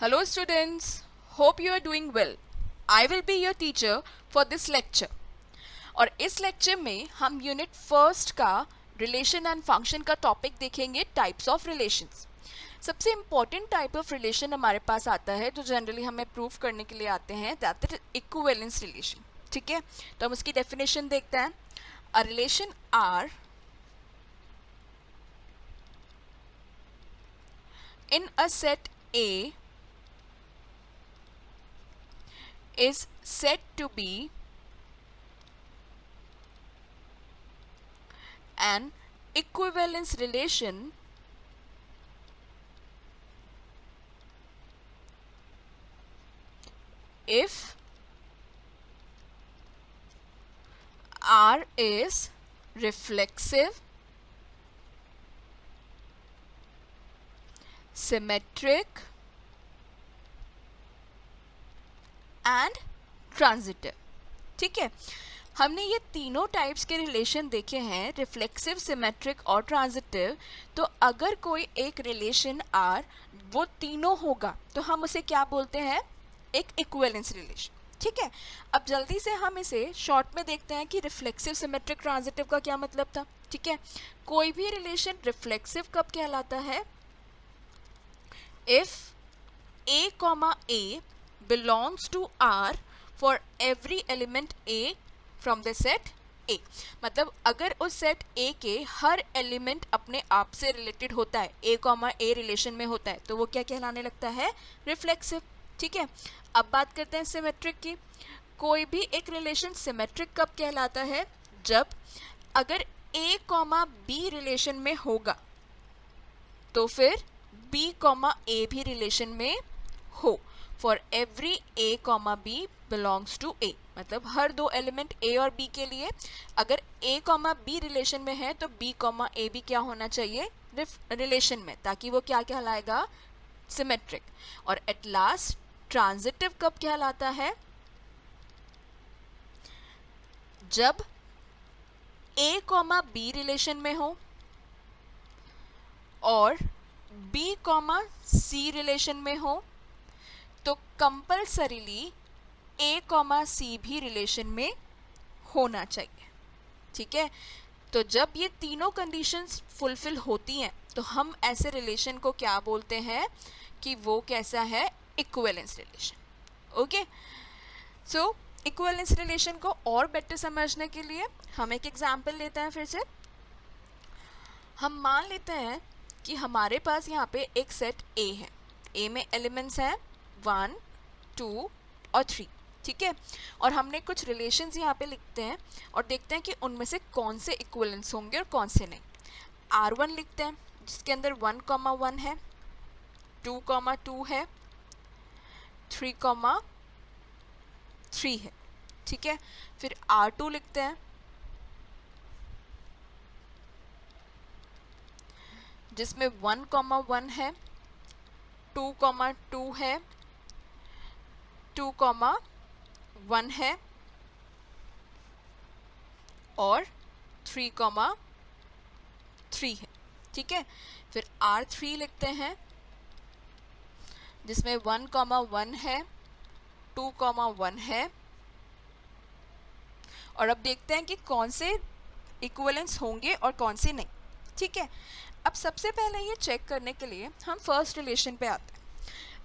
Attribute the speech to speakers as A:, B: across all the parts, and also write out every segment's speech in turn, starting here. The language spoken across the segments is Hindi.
A: Hello students, hope you are doing well. I will be your teacher for this lecture. और इस लेक्चर में हम यूनिट फर्स्ट का रिलेशन एंड फंक्शन का टॉपिक देखेंगे, टाइप्स ऑफ रिलेशंस। सबसे इम्पॉर्टेंट टाइप ऑफ रिलेशन हमारे पास आता है जो जनरली हमें प्रूव करने के लिए आते हैं, दैट इज इक्विवेलेंस रिलेशन। ठीक है, तो हम उसकी डेफिनेशन देखते हैं। A relation R in a set A is said to be an equivalence relation if R is reflexive, symmetric and transitive. ठीक है, हमने ये तीनों टाइप्स के रिलेशन देखे हैं, रिफ्लेक्सिव, सिमेट्रिक और ट्रांजिटिव। तो अगर कोई एक रिलेशन आर वो तीनों होगा तो हम उसे क्या बोलते हैं? एक इक्विवेलेंस रिलेशन। ठीक है, अब जल्दी से हम इसे शॉर्ट में देखते हैं कि रिफ्लेक्सिव, सिमेट्रिक, ट्रांजिटिव का क्या मतलब था। ठीक है, कोई भी रिलेशन रिफ्लेक्सिव कब कहलाता है? If A, A belongs to R for every element A from the set A। मतलब अगर उस सेट A के हर एलिमेंट अपने आप से रिलेटेड होता है, A, A रिलेशन में होता है, तो वो क्या कहलाने लगता है? रिफ्लेक्सिव। ठीक है, अब बात करते हैं सिमेट्रिक की। कोई भी एक रिलेशन सिमेट्रिक कब कहलाता है? जब अगर A, B रिलेशन में होगा तो फिर B, A भी रिलेशन में हो। For every A, B belongs to A, मतलब हर दो एलिमेंट A और B के लिए अगर A, B रिलेशन में है तो B, A भी क्या होना चाहिए? रिलेशन में, ताकि वो क्या कहलाएगा? सिमेट्रिक। और एट लास्ट ट्रांजिटिव कब कहलाता है? जब A, B रिलेशन में हो और B, C रिलेशन में हो तो कंपल्सरीली A, C भी रिलेशन में होना चाहिए। ठीक है, तो जब ये तीनों कंडीशंस फुलफिल होती हैं तो हम ऐसे रिलेशन को क्या बोलते हैं कि वो कैसा है? Equivalence relation. ओके, सो इक्विवेलेंस रिलेशन को और बेटर समझने के लिए हम एक एग्जांपल लेते हैं। फिर से हम मान लेते हैं कि हमारे पास यहाँ पे एक सेट A है। A में एलिमेंट्स हैं 1, 2 और 3। ठीक है, और हमने कुछ रिलेशंस यहाँ पे लिखते हैं और देखते हैं कि उनमें से कौन से इक्विवेलेंस होंगे और कौन से नहीं। R1 लिखते हैं जिसके अंदर 1, 1 है, 2, 2 है, 3, 3 है। ठीक है, फिर R2 लिखते हैं जिसमें 1, 1 है, 2, 2 है, 2, 1 है और 3, 3 है। ठीक है, फिर R3 लिखते हैं जिसमें 1, 1 है, 2, 1 है। और अब देखते हैं कि कौन से इक्विवेलेंस होंगे और कौन से नहीं। ठीक है, अब सबसे पहले ये चेक करने के लिए हम फर्स्ट रिलेशन पे आते हैं।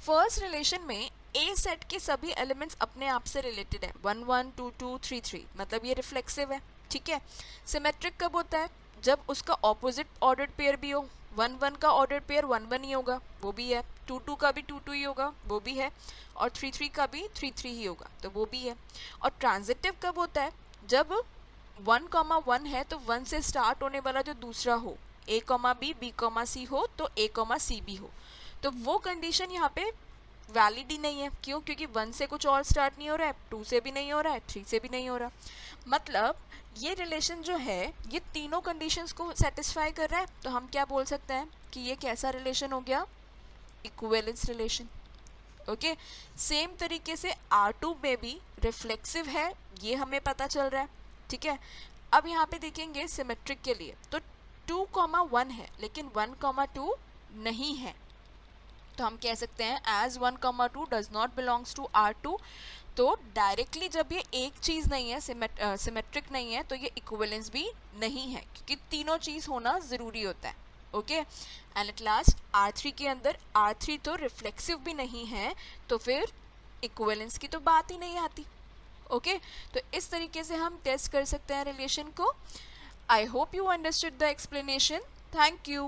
A: फर्स्ट रिलेशन में A सेट के सभी एलिमेंट्स अपने आप से रिलेटेड है, 1, 1, 2, 2, 3, 3, मतलब ये रिफ्लेक्सिव है। ठीक है, सिमेट्रिक कब होता है? जब उसका ऑपोजिट ऑर्डर्ड पेयर भी हो। 1, 1 का ऑर्डर्ड पेयर 1, 1 ही होगा, वो भी है। 2, 2 का भी 2, 2 ही होगा, वो भी है। और 3, 3 का भी 3, 3 ही होगा, तो वो भी है। और ट्रांजिटिव कब होता है? जब 1, 1 है तो 1 से स्टार्ट होने वाला जो दूसरा हो, A, B, B, C हो तो A, C भी हो, तो वो कंडीशन यहाँ पे वैलिड ही नहीं है। क्यों? क्योंकि 1 से कुछ और स्टार्ट नहीं हो रहा है, 2 से भी नहीं हो रहा है, 3 से भी नहीं हो रहा। मतलब ये रिलेशन जो है ये तीनों कंडीशंस को सेटिस्फाई कर रहा है, तो हम क्या बोल सकते हैं कि ये कैसा रिलेशन हो गया? Equivalence relation. ओके, सेम तरीके से R2 में भी रिफ्लेक्सिव है, ये हमें पता चल रहा है। ठीक है, अब यहाँ पे देखेंगे सिमेट्रिक के लिए तो 2, 1 है लेकिन 1, 2 नहीं है। तो हम कह सकते हैं as 1,2 does not belongs to R2। तो डायरेक्टली जब ये एक चीज़ नहीं है, सिमेट्रिक नहीं है, तो ये इक्विवेलेंस भी नहीं है, क्योंकि तीनों चीज़ होना ज़रूरी होता है। Okay, and at last R3 के अंदर R3 तो रिफ्लेक्सिव भी नहीं है, तो फिर इक्विवेलेंस की तो बात ही नहीं आती। ओके, तो इस तरीके से हम टेस्ट कर सकते हैं रिलेशन को। I hope you understood the explanation. Thank you.